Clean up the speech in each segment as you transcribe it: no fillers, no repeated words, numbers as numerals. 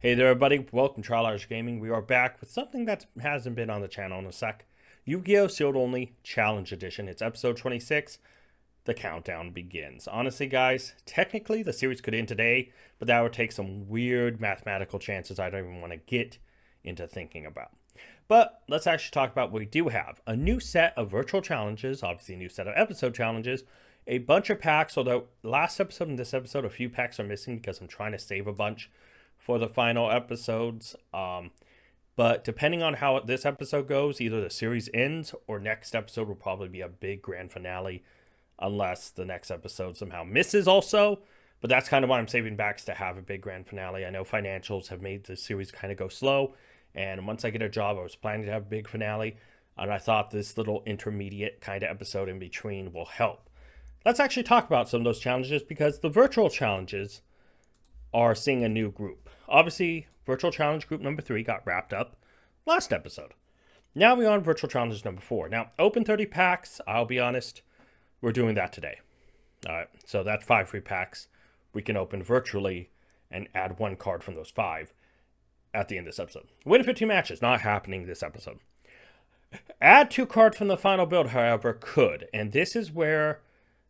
Hey there, everybody. Welcome to Trial Hours Gaming. We are back with something that hasn't been on the channel in a sec. Yu-Gi-Oh! Sealed Only Challenge Edition. It's episode 26. The countdown begins. Honestly, guys, technically the series could end today, but that would take some weird mathematical chances I don't even want to get into thinking about. But let's actually talk about what we do have. A new set of virtual challenges, obviously a new set of episode challenges, a bunch of packs, although last episode and this episode, a few packs are missing because I'm trying to save a bunch for the final episodes. But depending on how this episode goes, either the series ends or next episode will probably be a big grand finale, unless the next episode somehow misses also. But that's kind of why I'm saving backs to have a big grand finale. I know financials have made the series kind of go slow, and once I get a job, I was planning to have a big finale, and I thought this little intermediate kind of episode in between will help. Let's actually talk about some of those challenges, because the virtual challenges are seeing a new group. Obviously, virtual challenge group number 3 got wrapped up last episode. Now we're on virtual challenge number 4. Now, open 30 packs, I'll be honest, we're doing that today. Alright, so that's 5 free packs we can open virtually and add 1 card from those 5 at the end of this episode. Win 15 matches, not happening this episode. Add 2 cards from the final build, however, could. And this is where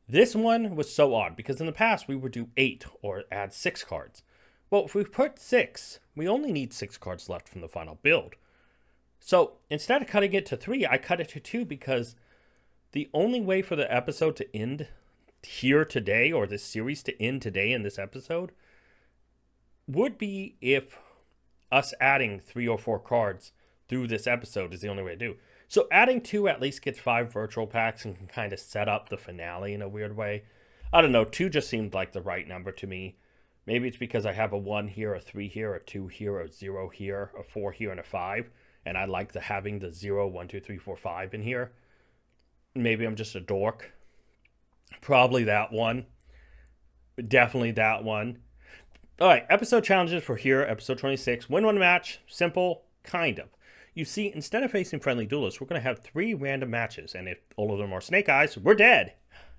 this one was so odd, because in the past we would do 8 or add 6 cards. Well, if we put 6, we only need 6 cards left from the final build. So instead of cutting it to 3, I cut it to 2, because the only way for the episode to end here today, or this series to end today in this episode, would be if us adding 3 or 4 cards through this episode is the only way to do. So adding 2 at least gets 5 virtual packs and can kind of set up the finale in a weird way. I don't know, 2 just seemed like the right number to me. Maybe it's because I have a 1 here, a 3 here, a 2 here, a 0 here, a 4 here, and a 5. And I like having the 0, 1, 2, 3, 4, 5 in here. Maybe I'm just a dork. Probably that one. Definitely that one. Alright, episode challenges for here, episode 26. Win 1 match, simple, kind of. You see, instead of facing Friendly Duelists, we're going to have 3 random matches, and if all of them are Snake Eyes, we're dead.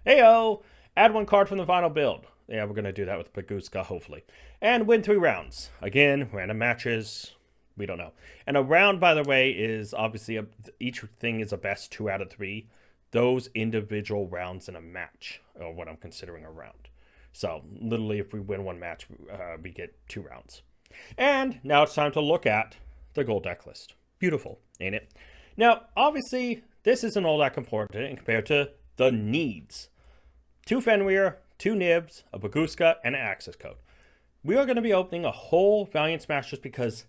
Heyo! Add 1 card from the final build. Yeah, we're going to do that with Baguska, hopefully. And win 3 rounds. Again, random matches, we don't know. And a round, by the way, is obviously, each thing is a best 2 out of 3. Those individual rounds in a match are what I'm considering a round. So, literally, if we win 1 match, we get 2 rounds. And now it's time to look at the gold deck list. Beautiful, ain't it? Now, obviously, this isn't all that important compared to the needs. 2 Fenrir, 2 Nibs, a Baguska, and an access code. We are going to be opening a whole Valiant Smash just because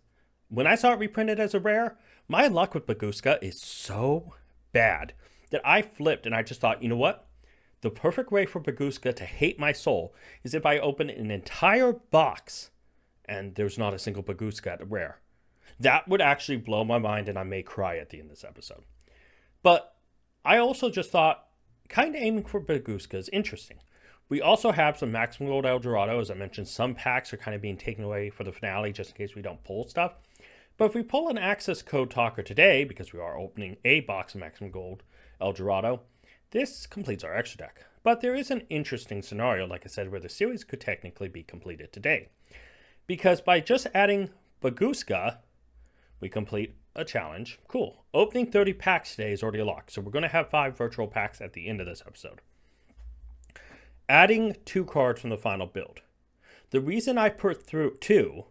when I saw it reprinted as a rare, my luck with Baguska is so bad that I flipped and I just thought, you know what? The perfect way for Baguska to hate my soul is if I open an entire box and there's not a single Baguska at a rare. That would actually blow my mind, and I may cry at the end of this episode. But I also just thought, kind of aiming for Baguska is interesting. We also have some Maximum Gold El Dorado. As I mentioned, some packs are kind of being taken away for the finale just in case we don't pull stuff. But if we pull an access code talker today, because we are opening a box of Maximum Gold El Dorado, this completes our extra deck. But there is an interesting scenario, like I said, where the series could technically be completed today. Because by just adding Baguska, we complete a challenge. Cool. Opening 30 packs today is already a lock, so we're going to have 5 virtual packs at the end of this episode. Adding 2 cards from the final build. The reason I put through 2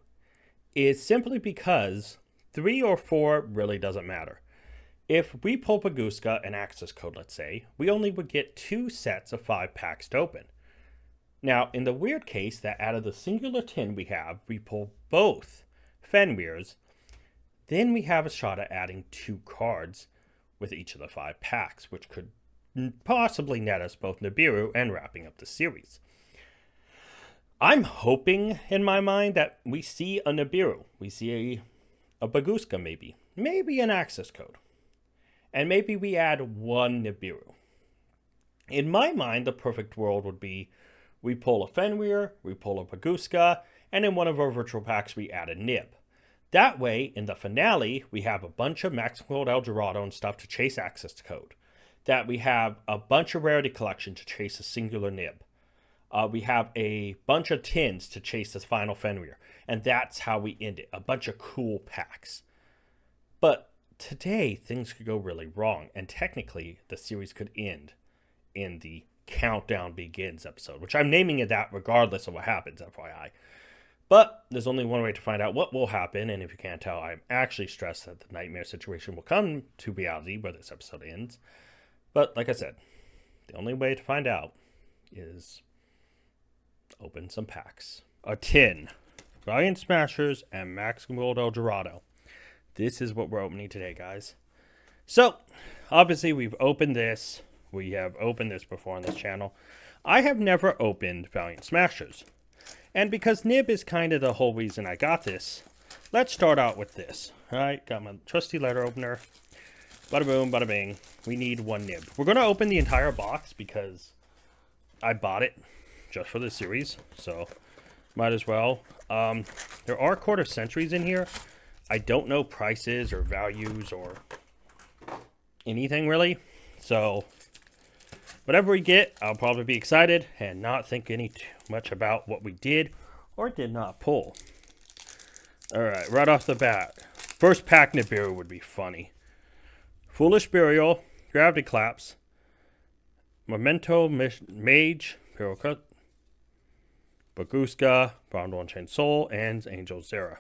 is simply because 3 or 4 really doesn't matter. If we pull Baguska and access code, let's say, we only would get 2 sets of 5 packs to open. Now, in the weird case that out of the singular 10 we have, we pull both Fenrirs, then we have a shot at adding 2 cards with each of the 5 packs, which could possibly net us both Nibiru and wrapping up the series. I'm hoping in my mind that we see a Nibiru. We see a Baguska maybe. Maybe an access code. And maybe we add 1 Nibiru. In my mind, the perfect world would be we pull a Fenrir, we pull a Baguska, and in one of our virtual packs we add a Nib. That way, in the finale, we have a bunch of Maximum Gold El Dorado and stuff to chase access code. That we have a bunch of rarity collection to chase a singular Nib. We have a bunch of tins to chase this final Fenrir. And that's how we end it. A bunch of cool packs. But today, things could go really wrong. And technically, the series could end in the Countdown Begins episode, which I'm naming it that regardless of what happens, FYI. But there's only one way to find out what will happen, and if you can't tell, I'm actually stressed that the nightmare situation will come to reality where this episode ends. But like I said, the only way to find out is open some packs. A tin, Valiant Smashers, and Max Gold El Dorado. This is what we're opening today, guys. So, obviously we've opened this. We have opened this before on this channel. I have never opened Valiant Smashers. And because nib is kind of the whole reason I got this, let's start out with this. Alright, got my trusty letter opener. Bada boom, bada bing. We need one nib. We're going to open the entire box because I bought it just for the series. So, might as well. There are quarter centuries in here. I don't know prices or values or anything really. So, whatever we get, I'll probably be excited and not think any too much about what we did or did not pull. Alright, right off the bat. First pack Nibiru would be funny. Foolish Burial, Gravity Collapse, Memento Mage, Hero Cut, Baguska, Bound on Chain Soul, and Angel Zera.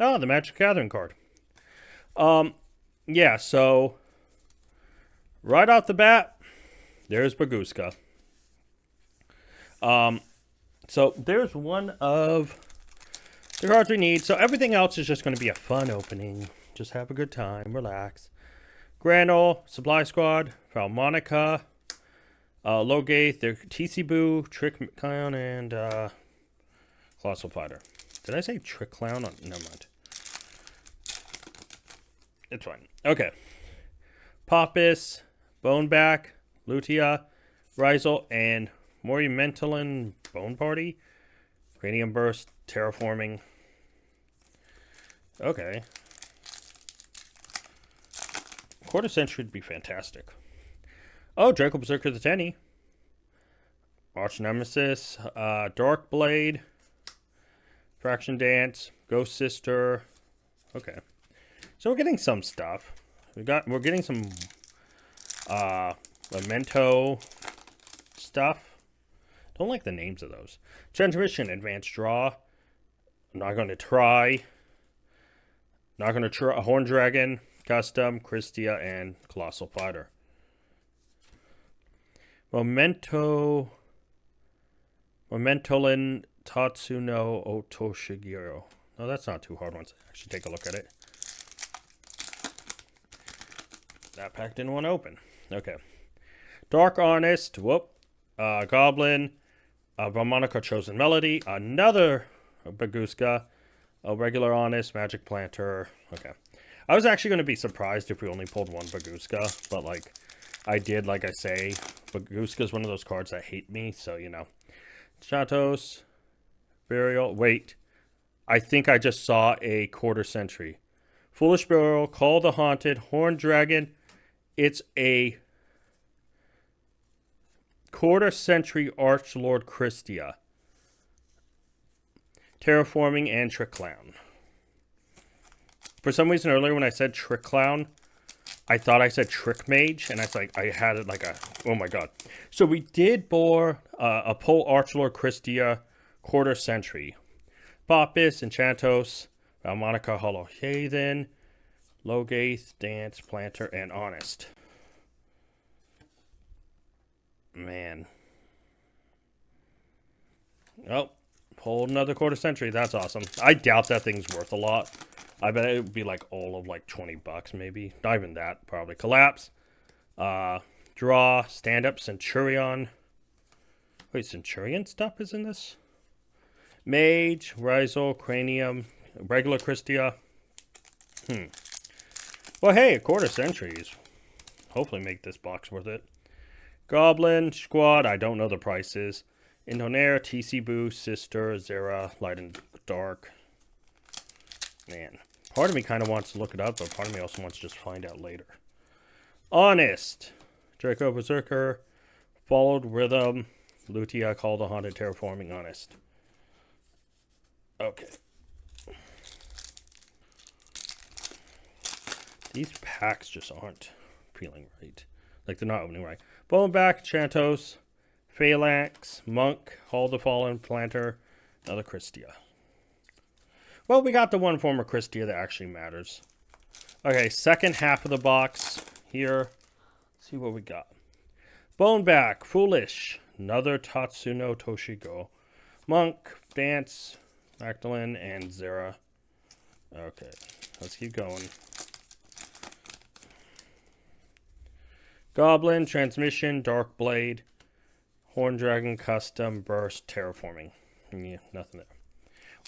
Oh, the Magic Gathering card. Yeah, so right off the bat, there's Baguska. So there's one of the cards we need. So everything else is just going to be a fun opening. Just have a good time, relax. Granule, Supply Squad, Valmonica, Logath, TC Boo, Trick Clown, and Colossal Fighter. Did I say Trick Clown? Oh, never mind. It's fine. Okay. Poppus, Boneback, Lutea, Rizel, and Monumentalin Bone Party. Cranium Burst, Terraforming. Okay. Quarter Century would be fantastic. Oh, Draco Berserker the Tenny. Arch Nemesis, Dark Blade, Fraction Dance, Ghost Sister. Okay. So we're getting some stuff. We're getting some Memento stuff. Don't like the names of those. Transmission, Advanced Draw. I'm not going to try. Not going to try. Horn Dragon, Custom, Christia, and Colossal Fighter. Momentolin Tatsuno Otoshiguro. No, that's not too hard once I actually take a look at it. That pack didn't want to open. Okay. Dark Honest. Whoop. Goblin. Valmonica Chosen Melody. Another Baguska. A regular Honest. Magic Planter. Okay. I was actually going to be surprised if we only pulled one Baguska. But, like, I did, like I say. Baguska is one of those cards that hate me. So, you know. Chatos. Burial. Wait. I think I just saw a quarter century. Foolish Burial. Call the Haunted. Horn Dragon. It's a quarter century Archlord Christia. Terraforming and Trick Clown. For some reason earlier when I said Trick Clown, I thought I said Trick Mage, and I had it like a, oh my god. So we did bore a pull Archlord Christia quarter century. Poppus, Enchantos, Valmonica Hollow Heathen, Logath, Dance, Planter, and Honest. Man. Oh, pulled another quarter century. That's awesome. I doubt that thing's worth a lot. I bet it would be like all of like 20 bucks maybe. Not even that, probably. Collapse. Draw. Stand Up. Centurion. Wait, Centurion stuff is in this? Mage. Rizel. Cranium. Regular Christia. Well, hey, a quarter centuries. Hopefully make this box worth it. Goblin Squad. I don't know the prices. Indonair, TC Boo, Sister, Zera, Light and Dark. Man. Part of me kind of wants to look it up, but part of me also wants to just find out later. Honest. Draco Berserker. Followed Rhythm. Lutea, Call the Haunted, Terraforming, Honest. Okay. These packs just aren't feeling right. Like, they're not opening right. Boneback, Chantos, Phalanx, Monk, Hall the Fallen, Planter, another Christia. Well, we got the one form of Christia that actually matters. Okay, second half of the box here. Let's see what we got. Boneback, Foolish, another Tatsuno Toshigo, Monk, Dance, Magdalene, and Zera. Okay, let's keep going. Goblin, Transmission, Dark Blade, Horn Dragon, Custom, Burst, Terraforming. Yeah, nothing there.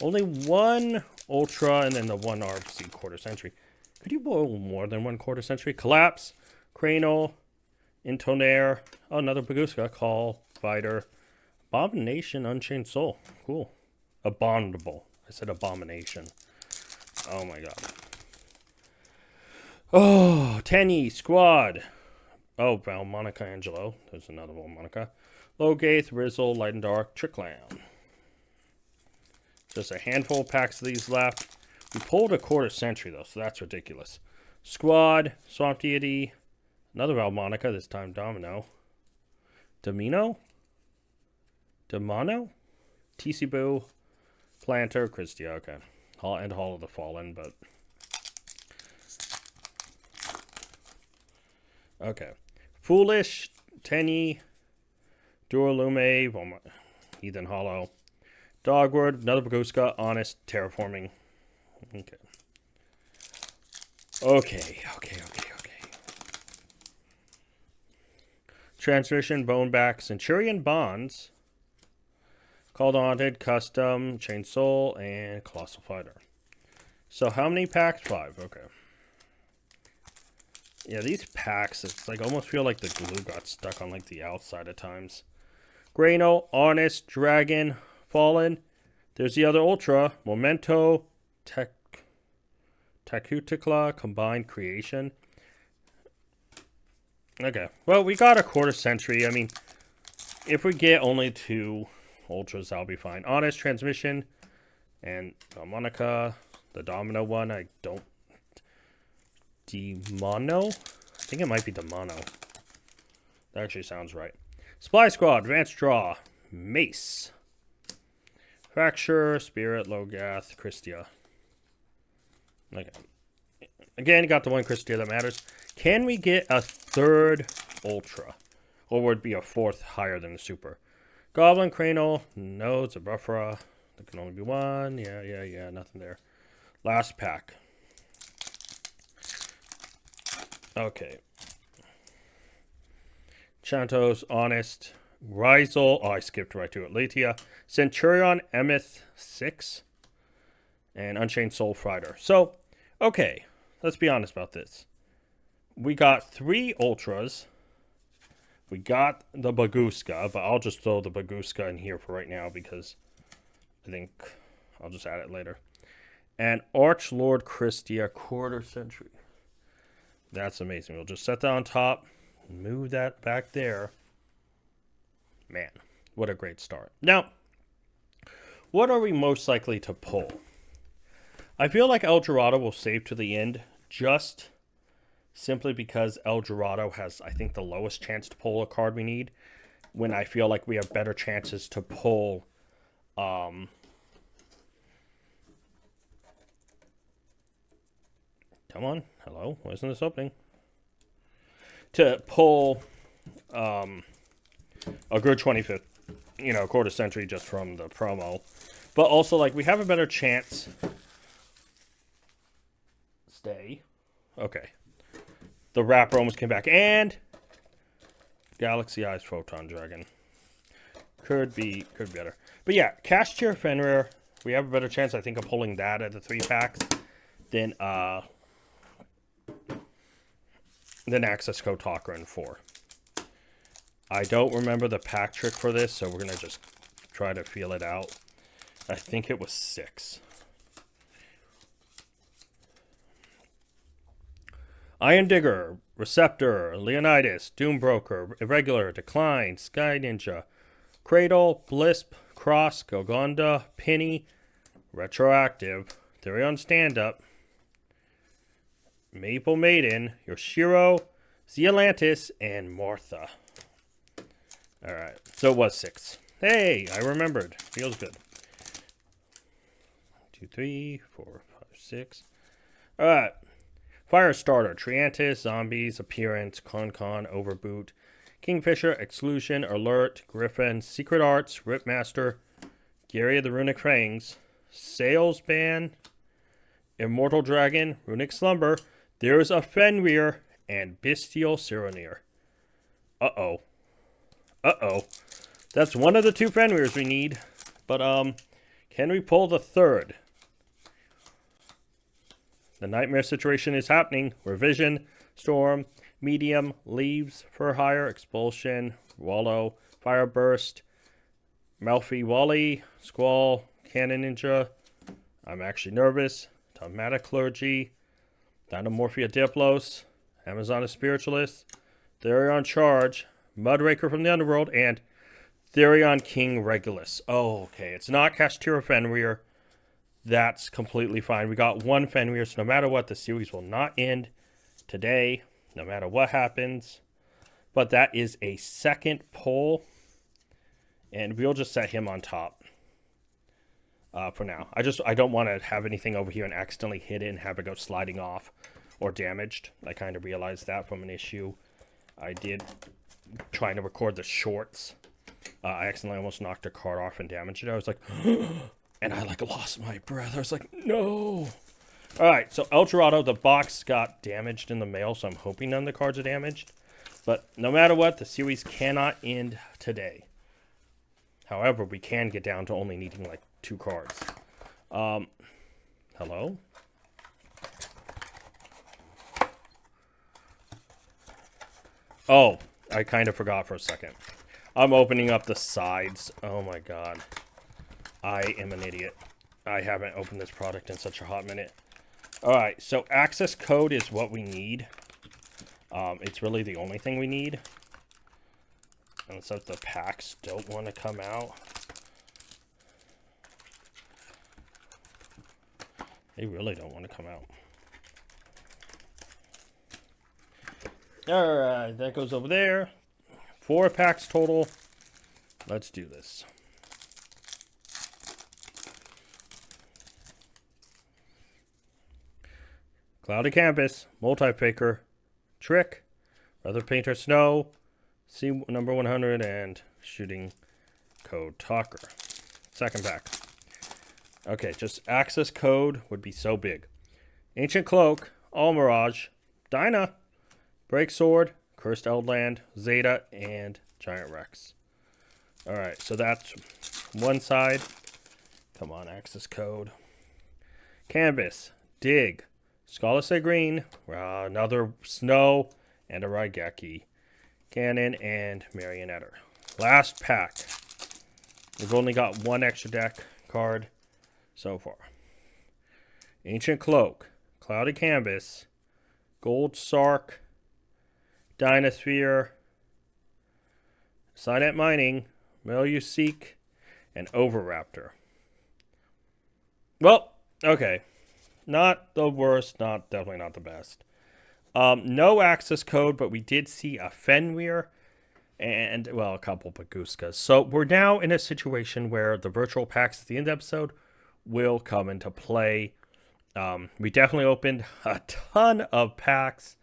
Only one Ultra and then the one RC Quarter Century. Could you boil more than one Quarter Century? Collapse, Cranial, Intonair, oh, another Baguska, Call, Fighter, Abomination, Unchained Soul. Cool. Abominable. I said Abomination. Oh my god. Oh, Tenny, Squad. Oh, Val, Monica Angelo. There's another one, Monica. Logath, Rizzle, Light and Dark, Trickland. Just a handful of packs of these left. We pulled a Quarter Century, though, so that's ridiculous. Squad, Swamp Deity, another Val Monica, this time Domino. Domino? Demano? TC Boo, Planter, Christia, okay. And Hall of the Fallen, but... Okay. Foolish, Tenny, Duralume, Heathen Hollow, Dogwood, another Baguska, Honest, Terraforming. Okay. Okay. Transmission, Boneback, Centurion Bonds, Called Haunted, Custom, Chain Soul, and Colossal Fighter. So how many packs? 5, okay. Yeah, these packs, it's like almost feel like the glue got stuck on like the outside at times. Grano, Honest, Dragon, Fallen. There's the other Ultra, Memento, Takutikla, Combined Creation. Okay, well, we got a Quarter Century. I mean, if we get only 2 Ultras, that'll be fine. Honest, Transmission, and Monica, the Domino one, I don't... Demono? I think it might be Demono. That actually sounds right. Supply Squad, Advanced Draw, Mace, Fracture, Spirit, Logath, Christia. Okay. Again, got the one Christia that matters. Can we get a 3rd Ultra? Or would it be a 4th higher than the Super? Goblin, Cranial, no, it's a Buffra. There can only be 1. Yeah, nothing there. Last pack. Okay. Chantos, Honest, Rizel. Oh, I skipped right to it. Latia, Centurion, Emeth, 6, and Unchained Soul Fighter. So, okay, let's be honest about this. We got 3 Ultras. We got the Baguska, but I'll just throw the Baguska in here for right now because I think I'll just add it later. And Archlord Christia, Quarter Century. That's amazing. We'll just set that on top. Move that back there. Man, what a great start. Now, what are we most likely to pull? I feel like El Dorado will save to the end just simply because El Dorado has, I think, the lowest chance to pull a card we need. When I feel like we have better chances to pull... Come on. Hello. Why isn't this opening? To pull a good 25th, Quarter Century just from the promo. But also, like, we have a better chance. Stay. Okay. The wrapper almost came back. And Galaxy Eyes Photon Dragon. Could be better. But yeah, Cash Tier Fenrir. We have a better chance, I think, of pulling that at the 3 packs than Access Code Talker in 4. I don't remember the pack trick for this, so we're going to just try to feel it out. I think it was 6. Iron Digger, Receptor, Leonidas, Doombroker, Irregular, Decline, Sky Ninja, Cradle, Blisp, Cross, Gogonda, Penny, Retroactive. Therion Stand-Up. Maple Maiden. Yoshiro. Zealantis. And Martha. Alright. So it was 6. Hey, I remembered. Feels good. 1, 2, 3, 4, 5, 6. Alright. Firestarter. Triantis. Zombies. Appearance. Con. Overboot. Kingfisher. Exclusion. Alert. Griffin. Secret Arts. Ripmaster. Gary of the Runic Fangs. Salesman. Immortal Dragon. Runic Slumber. There's a Fenrir. And Bestial Cyreneer. Uh-oh. That's one of the 2 Fenrirs we need. But, can we pull the 3rd? The nightmare situation is happening. Revision, Storm, Medium, Leaves, For Hire, Expulsion, Wallow, Fire Burst, Malfi Wally, Squall, Cannon Ninja. I'm actually nervous. Dogmatic Clergy, Dynamorphia Diplos, Amazon Spiritualist, Therion Charge, Mudraker from the Underworld, and Therion King Regulus. Oh, okay. It's not Kashtira Fenrir. That's completely fine. We got 1 Fenrir, so no matter what, the series will not end today, no matter what happens. But that is a 2nd pull, and we'll just set him on top for now. I don't want to have anything over here and accidentally hit it and have it go sliding off or damaged. I kind of realized that from an issue I did trying to record the shorts. I accidentally almost knocked a card off and damaged it. I was like, and I lost my breath. I was like, no. All right, so El Dorado, the box got damaged in the mail, so I'm hoping none of the cards are damaged. But no matter what, the series cannot end today. However, we can get down to only needing 2 cards. Hello? Oh, I kind of forgot for a second. I'm opening up the sides. Oh my god. I am an idiot. I haven't opened this product in such a hot minute. Alright, so access code is what we need. It's really the only thing we need. And so the packs don't want to come out. They really don't want to come out. Alright, that goes over there. 4 packs total. Let's do this. Cloudy Campus, Multi-Faker, Trick, Weather Painter Snow, C number 100, and Shooting Code Talker. 2nd pack. Okay, just access code would be so big. Ancient Cloak, All Mirage, Dinah, Break Sword, Cursed Eldland, Zeta, and Giant Rex. Alright, so that's one side. Come on, access code. Canvas, Dig, Scholastic Green, another Snow, and a Raigeki. Cannon, and Marionetter. Last pack. We've only got 1 extra deck card so far. Ancient Cloak, Cloudy Canvas, Gold Sark, Dinosphere, Signet Mining, Meluseek, and Overraptor. Well, okay. Not the worst, definitely not the best. No access code, but we did see a Fenrir and, well, a couple Baguskas. So we're now in a situation where the virtual packs at the end of the episode will come into play. We definitely opened a ton of packs.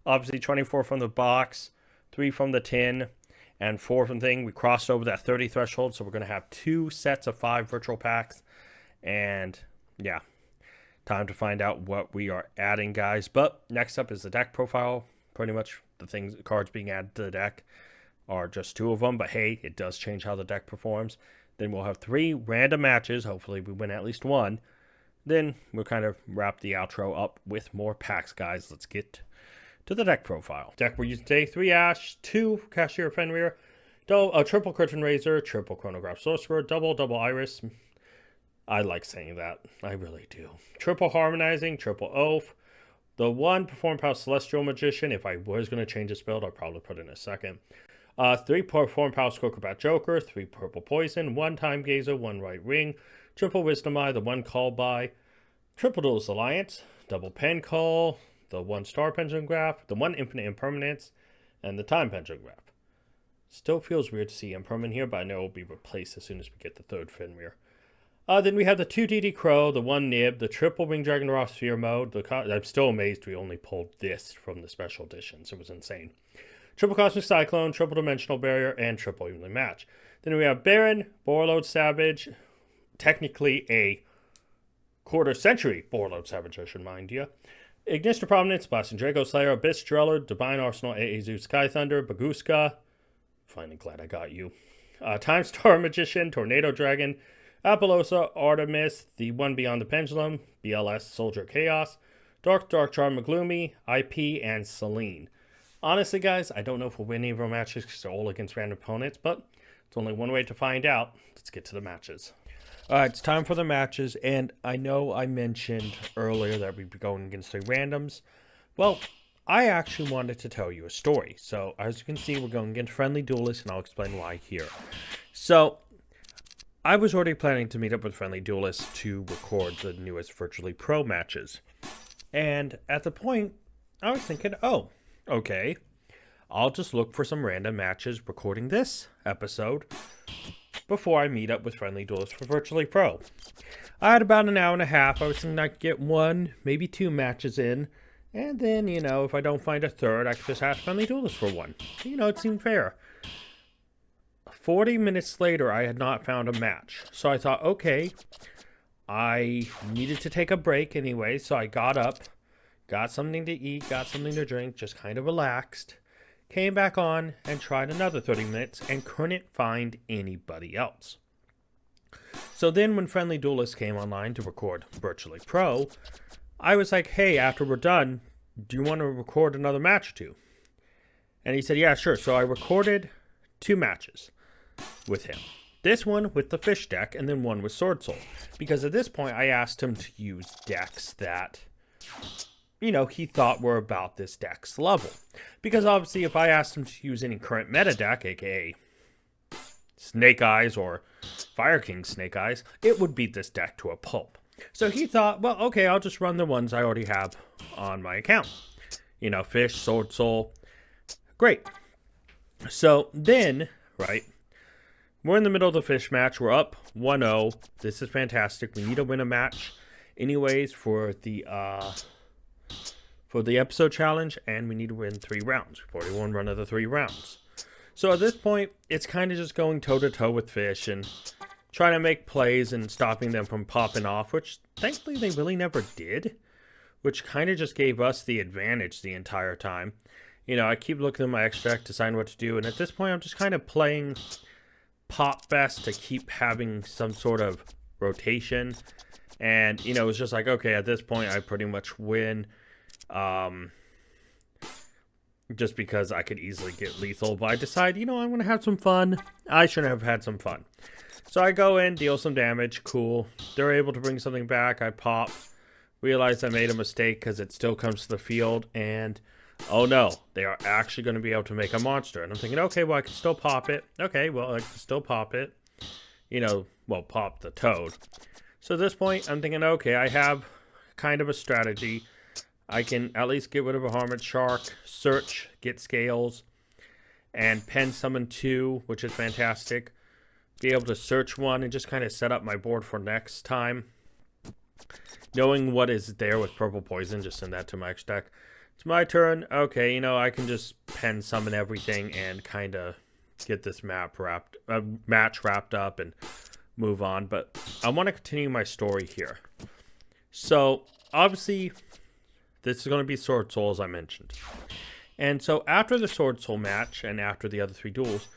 Obviously, 24 from the box, 3 from the tin, and 4 from the thing. We crossed over that 30 threshold, so we're going to have 2 sets of 5 virtual packs. And, yeah, time to find out what we are adding, guys. But next up is the deck profile. Pretty much the cards being added to the deck are just 2 of them. But, hey, it does change how the deck performs. Then we'll have 3 random matches. Hopefully, we win at least 1. Then we'll kind of wrap the outro up with more packs, guys. Let's get to the deck profile. Deck we're using today: 3 Ash, 2 Cashier Fenrir, a triple Curtain Raiser, triple Chronograph Sorcerer, double Iris. I like saying that. I really do. Triple Harmonizing, triple Oath, the 1 Perform Power Celestial Magician. If I was going to change this build, I'd probably put in a second. 3 Perform Power Skullcrobat Joker, 3 Purple Poison, 1 Time Gazer, 1 Right Ring, Triple Wisdom Eye, the 1 Call By, Triple Duelist Alliance, Double Pen Call, the 1 Star Pendulum Graph, the 1 Infinite Impermanence, and the Time Pendulum Graph. Still feels weird to see Impermanent here, but I know it will be replaced as soon as we get the 3rd Fenrir. Then we have the 2 DD Crow, the 1 Nib, the triple Winged Dragon Raw Sphere mode. I'm still amazed we only pulled this from the special editions. It was insane. Triple Cosmic Cyclone, Triple Dimensional Barrier, and Triple Evenly Match. Then we have Baron, Borreload Savage, technically a quarter-century Borreload Savage, I should mind you. Ignition of Prominence, Blasting Draco Slayer, Abyss Driller, Divine Arsenal, Azu Sky Thunder, Baguska. Finally glad I got you. Time Star Magician, Tornado Dragon, Apollosa, Artemis, the 1 Beyond the Pendulum, BLS, Soldier Chaos, Dark Charm Gloomy, IP, and Selene. Honestly, guys, I don't know if we'll win any of our matches because they're all against random opponents, but it's only one way to find out. Let's get to the matches. Alright, it's time for the matches, and I know I mentioned earlier that we'd be going against 3 randoms. Well, I actually wanted to tell you a story. So, as you can see, we're going against Friendly Duelist, and I'll explain why here. So, I was already planning to meet up with Friendly Duelist to record the newest Virtually Pro matches. And at the point, I was thinking, oh, okay, I'll just look for some random matches recording this episode before I meet up with Friendly Duelist for Virtually Pro. I had about an hour and a half. I was thinking I could get 1, maybe 2 matches in. And then, if I don't find a 3rd, I could just ask Friendly Duelist for 1. It seemed fair. 40 minutes later, I had not found a match. So I thought, okay, I needed to take a break anyway. So I got up, got something to eat, got something to drink, just kind of relaxed. Came back on and tried another 30 minutes and couldn't find anybody else. So then when Friendly Duelist came online to record Virtually Pro, I was like, hey, after we're done, do you want to record another match or 2? And he said, yeah, sure. So I recorded 2 matches with him. This one with the fish deck, and then one with Sword Soul. Because at this point, I asked him to use decks that, he thought were about this deck's level. Because obviously, if I asked him to use any current meta deck, aka Snake Eyes or Fire King Snake Eyes, it would beat this deck to a pulp. So he thought, well, okay, I'll just run the ones I already have on my account. Fish, Sword Soul. Great. So then, right, we're in the middle of the fish match. We're up 1-0. This is fantastic. We need to win a match anyways for the episode challenge, and we need to win 3 rounds. We've already won one of the 3 rounds. So at this point, it's kind of just going toe-to-toe with fish and trying to make plays and stopping them from popping off, which thankfully they really never did, which kind of just gave us the advantage the entire time. I keep looking at my extract, decide what to do, and at this point I'm just kind of playing Pop Fest to keep having some sort of rotation. And, it was just like, okay, at this point I pretty much win. Just because I could easily get lethal, but I decide, I'm going to have some fun. I should have had some fun. So I go in, deal some damage, cool. They're able to bring something back, I pop. Realize I made a mistake because it still comes to the field, and oh no, they are actually going to be able to make a monster. And I'm thinking, okay, well, I can still pop it. Okay, well, I can still pop it. Pop the toad. So at this point, I'm thinking, okay, I have kind of a strategy. I can at least get rid of a Harmon Shark, search, get scales, and pen summon 2, which is fantastic. Be able to search 1 and just kind of set up my board for next time. Knowing what is there with purple poison, just send that to my deck. It's my turn. Okay, I can just pen summon everything and kind of get this match wrapped up and move on. But I want to continue my story here. So, obviously, this is going to be Sword Soul, as I mentioned. And so, after the Sword Soul match and after the other 3 duels,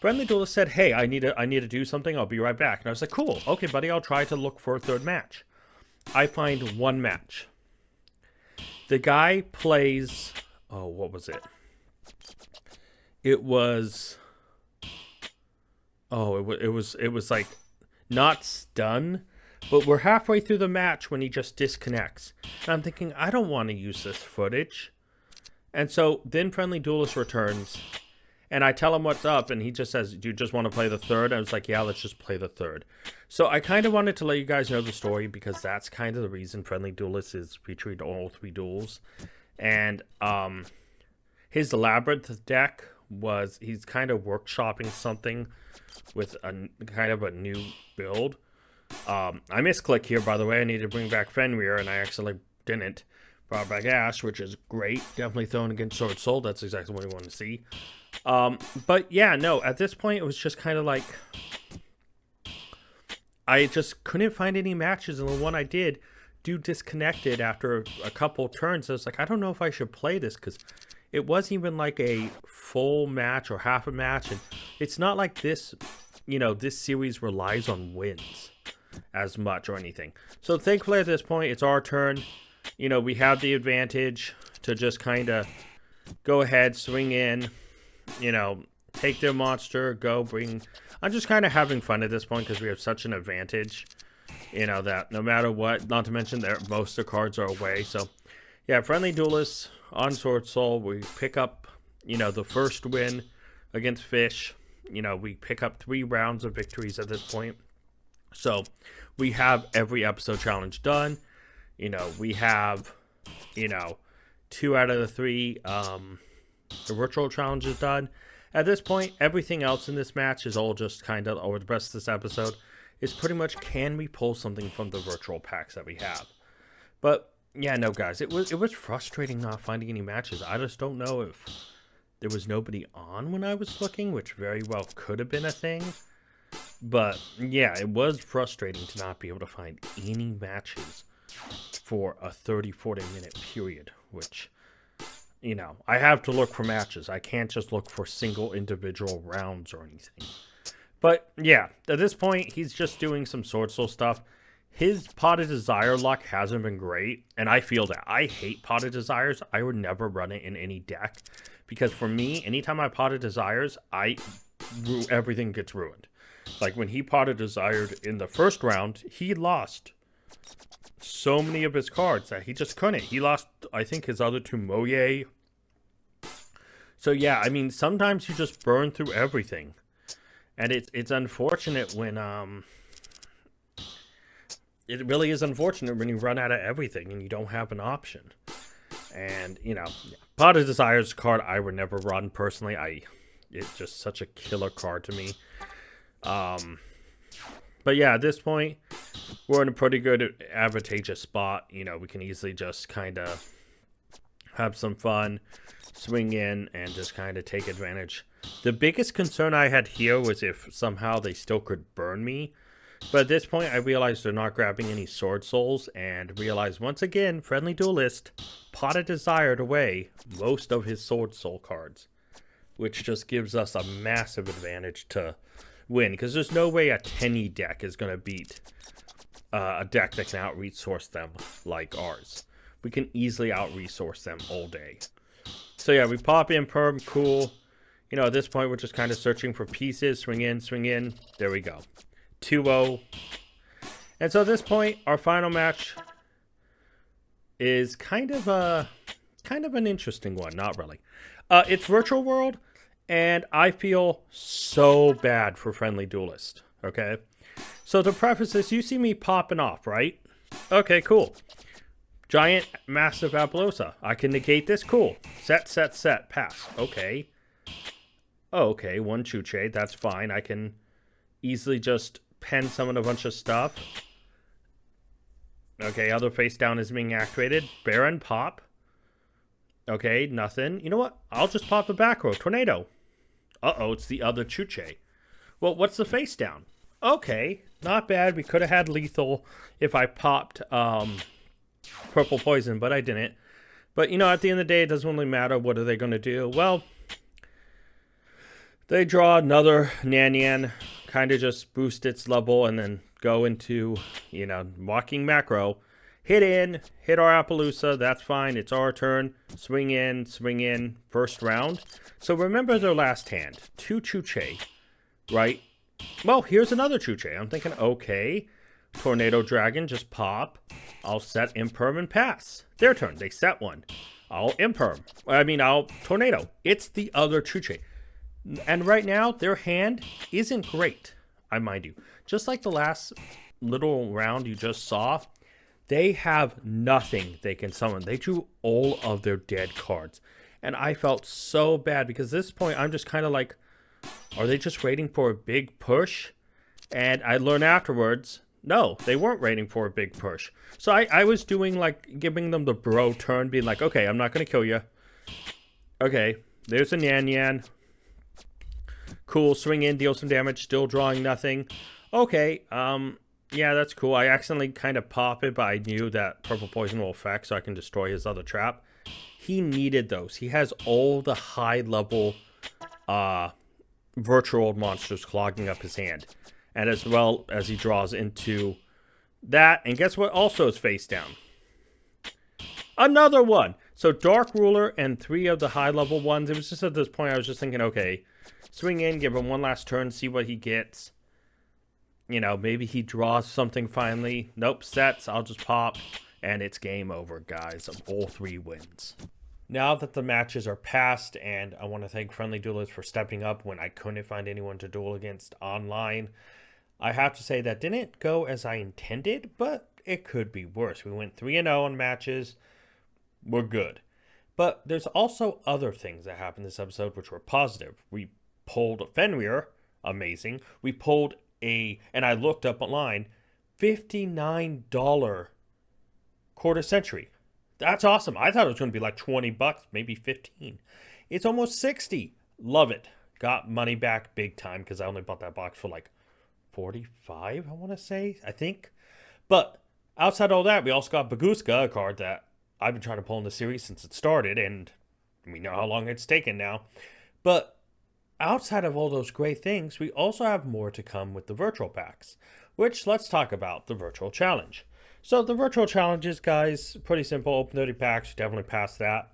Friendly Duelist said, hey, I need to do something. I'll be right back. And I was like, cool. Okay, buddy, I'll try to look for a 3rd match. I find 1 match. The guy plays... Oh, what was it? It was... Oh, it was like not stun, but we're halfway through the match when he just disconnects. And I'm thinking, I don't want to use this footage. And so then Friendly Duelist returns, And I tell him what's up, and he just says, do you just want to play the third? And I was like, yeah, let's just play the third. So I kind of wanted to let you guys know the story, because that's kind of the reason Friendly Duelist is featuring all 3 duels. And his Labyrinth deck was, he's kind of workshopping something with a kind of a new build. I misclick here, by the way. I need to bring back Fenrir, and I actually didn't. Brought back Ash, which is great. Definitely thrown against Sword Soul. That's exactly what we want to see. But yeah, no, at this point, it was just kind of like, I just couldn't find any matches, and the one I did, disconnected after a couple turns. I was like, I don't know if I should play this, because it wasn't even like a full match or half a match, and it's not like this, this series relies on wins as much or anything. So thankfully at this point, it's our turn. We have the advantage to just kind of go ahead, swing in, take their monster, go bring... I'm just kind of having fun at this point because we have such an advantage, that no matter what, not to mention that most of the cards are away. So, yeah, Friendly Duelists on Sword Soul, we pick up, the first win against Fish. We pick up 3 rounds of victories at this point. So, we have every episode challenge done. We have, 2 out of the 3 the virtual challenges done. At this point, everything else in this match is all just kind of, or the rest of this episode, is pretty much, can we pull something from the virtual packs that we have? But, yeah, no, guys, it was frustrating not finding any matches. I just don't know if there was nobody on when I was looking, which very well could have been a thing. But, yeah, it was frustrating to not be able to find any matches for a 30-40 minute period, which, I have to look for matches. I can't just look for single individual rounds or anything. But, yeah, at this point, he's just doing some Sword Soul stuff. His Pot of Desire luck hasn't been great, and I feel that. I hate Pot of Desires. I would never run it in any deck, because for me, anytime I Pot of Desires, everything gets ruined. Like, when he Pot of Desired in the first round, he lost so many of his cards that he just couldn't. He lost, I think, his other 2 Moye. So, yeah, I mean, sometimes you just burn through everything. And it's unfortunate when, it really is unfortunate when you run out of everything and you don't have an option. And, Pot of Desires card I would never run personally. It's just such a killer card to me. But yeah, at this point, we're in a pretty good, advantageous spot. We can easily just kind of have some fun, swing in, and just kind of take advantage. The biggest concern I had here was if somehow they still could burn me. But at this point, I realized they're not grabbing any Sword Souls, and realized once again, Friendly Duelist Pot Desired away most of his Sword Soul cards, which just gives us a massive advantage to win, because there's no way a Tenny deck is going to beat a deck that can out-resource them like ours. We can easily out-resource them all day. So yeah, we pop in Perm, cool. At this point, we're just kind of searching for pieces. Swing in. There we go. 2-0. And so at this point, our final match is kind of an interesting one. Not really. It's Virtual World, and I feel so bad for Friendly Duelist. Okay? So to preface this, you see me popping off, right? Okay, cool. Giant, massive Appaloosa. I can negate this. Cool. Set. Pass. Okay. Okay, 1 Chuche. That's fine. I can easily just pen summon a bunch of stuff. Okay, other face down is being activated. Baron, pop. Okay, nothing. You know what? I'll just pop the back row. Tornado. Uh-oh, it's the other Chuche. Well, what's the face down? Okay, not bad. We could have had lethal if I popped Purple Poison, but I didn't. But, at the end of the day, it doesn't really matter. What are they going to do? Well, they draw another Nyan, kind of just boost its level, and then go into, walking macro. Hit our Appaloosa. That's fine. It's our turn. Swing in. First round. So remember their last hand. 2 Chuche, right? Well, here's another Chuche. I'm thinking, okay. Tornado Dragon, just pop. I'll set Imperm and pass. Their turn. They set one. I'll Imperm. I'll Tornado. It's the other Chuche. And right now, their hand isn't great, I mind you. Just like the last little round you just saw, they have nothing they can summon. They drew all of their dead cards. And I felt so bad because at this point, I'm just kind of like, are they just waiting for a big push? And I learned afterwards, no, they weren't waiting for a big push. So I was doing like, giving them the bro turn, being like, okay, I'm not going to kill you. Okay, there's a Nyan Nyan. Cool, swing in, deal some damage, still drawing nothing. Okay, yeah, that's cool. I accidentally kind of pop it, but I knew that purple poison will affect, so I can destroy his other trap. He needed those. He has all the high level virtual monsters clogging up his hand. And as well as he draws into that. And guess what also is face down? Another one. So Dark Ruler and 3 of the high level ones. It was just at this point I was just thinking, okay, swing in, give him one last turn, see what he gets. You know, maybe he draws something finally. Nope, sets, I'll just pop. And it's game over, guys. All 3 wins. Now that the matches are past, and I want to thank Friendly Duelist for stepping up when I couldn't find anyone to duel against online. I have to say that didn't go as I intended, but it could be worse. We went 3-0 on matches. We're good. But there's also other things that happened this episode which were positive. We pulled Fenrir, amazing. We pulled and I looked up online, $59 quarter century. That's awesome. I thought it was going to be like $20, maybe 15. It's almost 60. Love it. Got money back big time because I only bought that box for like 45, I want to say, I think. But outside all that, we also got Baguska, a card that I've been trying to pull in the series since it started, and we know how long it's taken now. But outside of all those great things, we also have more to come with the virtual packs, which let's talk about the virtual challenge. So the virtual challenges, guys, pretty simple. Open 30 packs, definitely passed that.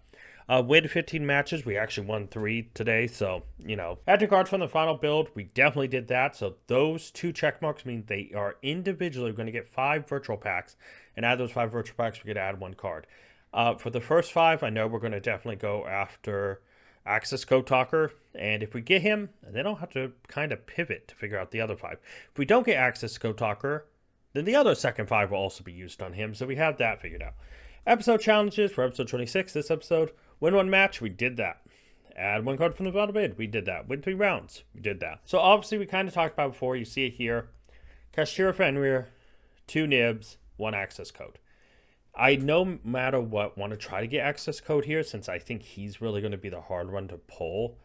Win 15 matches. We actually won 3 today, so, you know. Add 2 cards from the final build. We definitely did that. So those 2 check marks mean they are individually going to get 5 virtual packs. And out of those 5 virtual packs, we get to add 1 card. For the first 5, I know we're going to definitely go after Access Code Talker. And if we get him, they don't have to kind of pivot to figure out the other 5. If we don't get Access Code Talker, then the other second 5 will also be used on him. So we have that figured out. Episode challenges for episode 26. This episode, win 1 match. We did that. Add 1 card from the battle bid. We did that. Win 3 rounds. We did that. So obviously we kind of talked about before. You see it here. Kashira Fenrir, 2 nibs, 1 access code. I no matter what want to try to get access code here since I think he's really going to be the hard one to pull.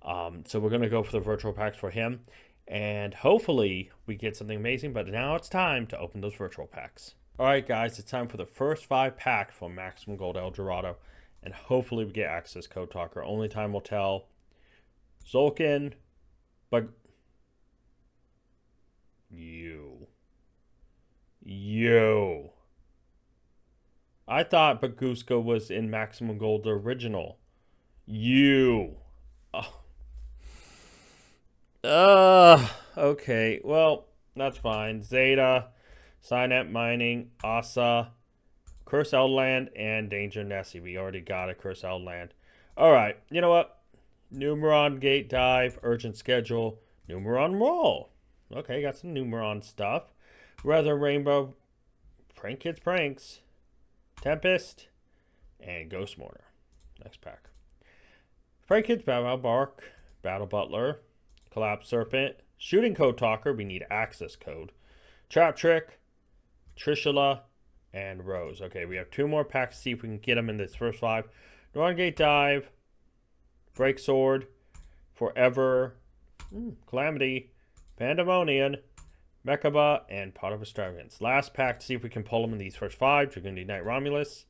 So we're going to go for the virtual packs for him. And hopefully we get something amazing. But now it's time to open those virtual packs. Alright guys, it's time for the first 5 packs from Maximum Gold El Dorado. And hopefully we get Access Code Talker. Only time will tell. Zolkin. But You. I thought Baguska was in Maximum Gold original. Okay, well, that's fine. Zeta, Signet Mining, Asa, Curse Outland, and Danger Nessie. We already got a Curse Outland. Alright, you know what? Numeron Gate Dive, Urgent Schedule, Numeron Roll. Okay, got some Numeron stuff. Weather Rainbow, Prank Kids Pranks, Tempest, and Ghost Mourner. Next pack. Prank Kids Battle Bark, Battle Butler, Collapse Serpent, Shooting Code Talker, we need access code, Trap Trick, Trishula, and Rose. Okay, we have 2 more packs to see if we can get them in this first 5. Neuron Gate Dive, Break Sword, Forever, Calamity, Pandemonium, Mechaba, and Pot of Extravagance. Last pack to see if we can pull them in these first 5. Dragoon Knight Romulus,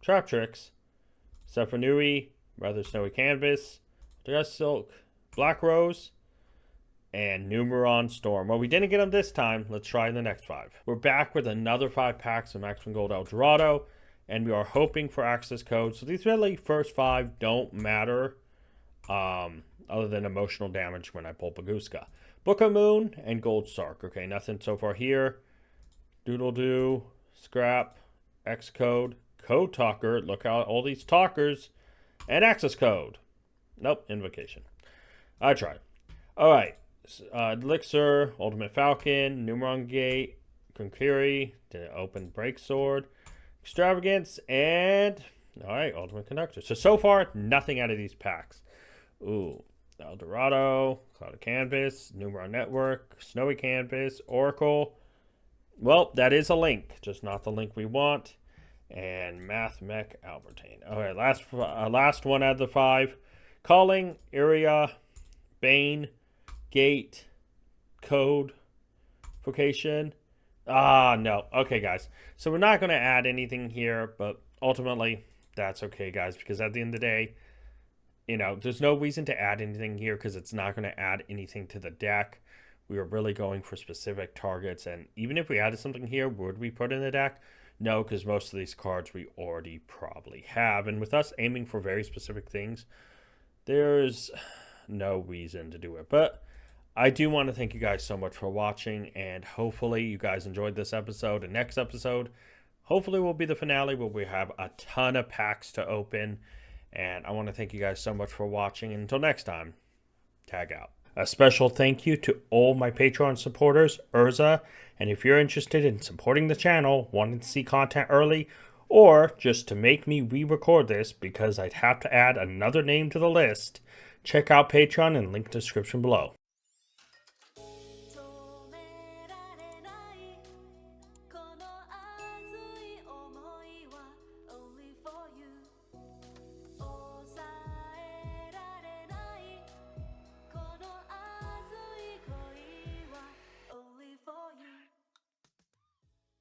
Trap Tricks, Sephanui, Rather Snowy Canvas, Dress Silk, Black Rose, and Numeron Storm. Well, we didn't get them this time. Let's try the next 5. We're back with another 5 packs of Maximum Gold El Dorado, and we are hoping for access codes. So these really first 5 don't matter, other than emotional damage when I pull Baguska. Book of Moon and Gold Sark. Okay, nothing so far here. Doodle Doo, Scrap, X Code, Code Talker. Look out, all these talkers. And access code. Nope, Invocation. I tried. All right. Elixir, Ultimate Falcon, Numeron Gate, Konkiri, the Open Break Sword, Extravagance, and all right, Ultimate Conductor. So far, nothing out of these packs. Ooh, El Dorado, Cloud of Canvas, Numeron Network, Snowy Canvas, Oracle. Well, that is a link, just not the link we want. And Math Mech Albertine. Okay, last one out of the 5. Calling, Area, Bane, Gate, Code, Vocation. No. Okay, guys. So we're not going to add anything here, but ultimately, that's okay, guys, because at the end of the day, there's no reason to add anything here because it's not going to add anything to the deck. We were really going for specific targets, and even if we added something here, would we put in the deck? No, because most of these cards we already probably have. And with us aiming for very specific things, there's no reason to do it. But I do want to thank you guys so much for watching, and hopefully you guys enjoyed this episode. And next episode, hopefully will be the finale where we have a ton of packs to open. And I want to thank you guys so much for watching. And until next time, tag out. A special thank you to all my Patreon supporters, Urza, and if you're interested in supporting the channel, wanting to see content early, or just to make me re-record this because I'd have to add another name to the list, check out Patreon and link description below.